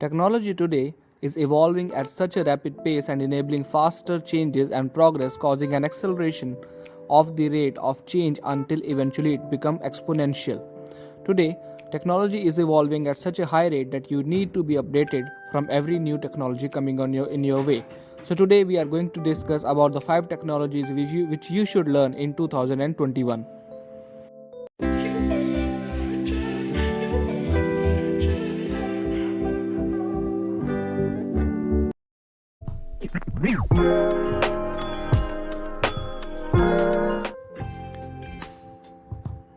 Technology today is evolving at such a rapid pace and enabling faster changes and progress, causing an acceleration of the rate of change until eventually it becomes exponential. Today, technology is evolving at such a high rate that you need to be updated from every new technology coming on in your way. So today we are going to discuss about the 5 technologies which you should learn in 2021.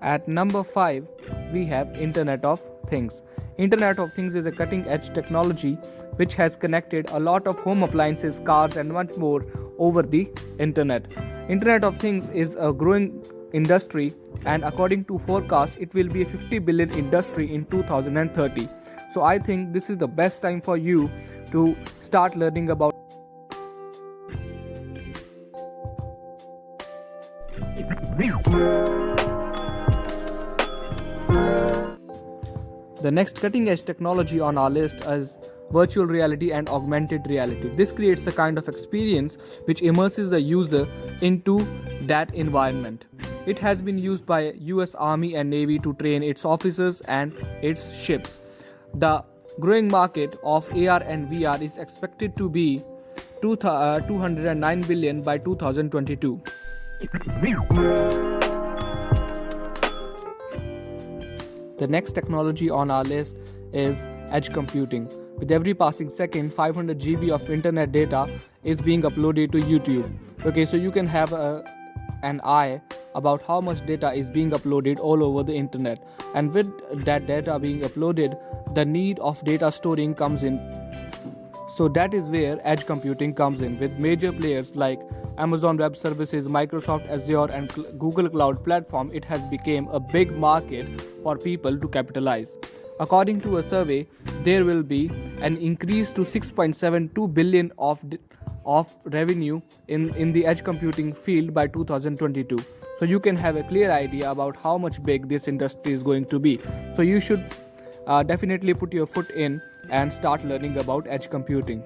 At number 5, we have Internet of Things. Internet of Things is a cutting edge technology which has connected a lot of home appliances, cars and much more over the internet. Internet of Things is a growing industry, and according to forecasts it will be a 50 billion industry in 2030. So I think this is the best time for you to start learning about. The next cutting edge technology on our list is virtual reality and augmented reality. This creates a kind of experience which immerses the user into that environment. It has been used by US Army and Navy to train its officers and its ships. The growing market of AR and VR is expected to be 209 billion by 2022. The next technology on our list is edge computing. With every passing second, 500 GB of internet data is being uploaded to YouTube. Okay, so you can have an eye about how much data is being uploaded all over the internet. And with that data being uploaded, the need of data storing comes in. So that is where edge computing comes in. With major players like Amazon Web Services, Microsoft Azure and Google Cloud Platform, it has become a big market for people to capitalize. According to a survey, there will be an increase to 6.72 billion of revenue in the edge computing field by 2022. So you can have a clear idea about how much big this industry is going to be. So you should definitely put your foot in and start learning about edge computing.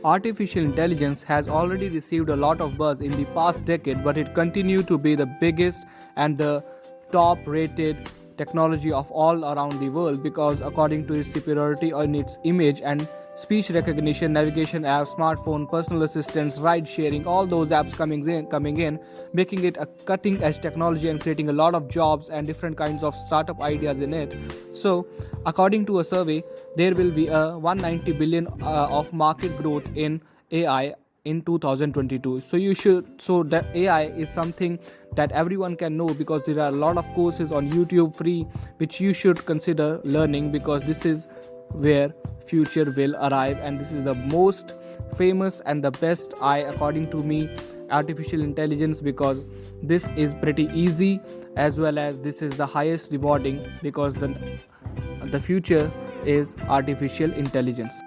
Artificial intelligence has already received a lot of buzz in the past decade, but it continues to be the biggest and the top rated technology of all around the world because according to its superiority in its image and speech recognition, navigation apps, smartphone, personal assistants, ride sharing, all those apps coming in, making it a cutting edge technology and creating a lot of jobs and different kinds of startup ideas in it. So according to a survey, there will be a 190 billion of market growth in AI in 2022. So that AI is something that everyone can know because there are a lot of courses on YouTube free which you should consider learning because this is where future will arrive, and this is the most famous and the best according to me artificial intelligence because this is pretty easy as well as this is the highest rewarding because the future is artificial intelligence.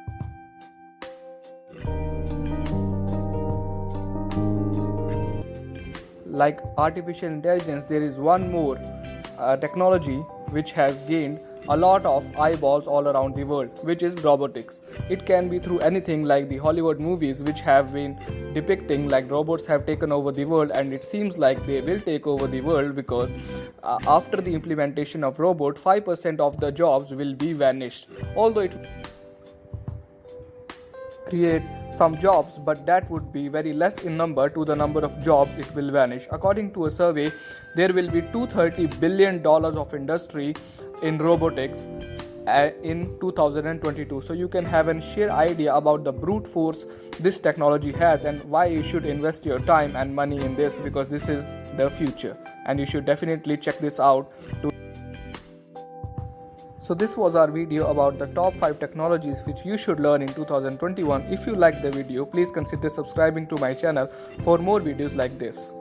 Like artificial intelligence, there is one more technology which has gained a lot of eyeballs all around the world, which is robotics. It can be through anything like the Hollywood movies which have been depicting like robots have taken over the world, and it seems like they will take over the world because after the implementation of robot, 5% of the jobs will be vanished. Although it create some jobs, but that would be very less in number to the number of jobs it will vanish. According to a survey, there will be $230 billion of industry in robotics in 2022. So you can have a sheer idea about the brute force this technology has and why you should invest your time and money in this because this is the future and you should definitely check this out. So this was our video about the top 5 technologies which you should learn in 2021. If you liked the video, please consider subscribing to my channel for more videos like this.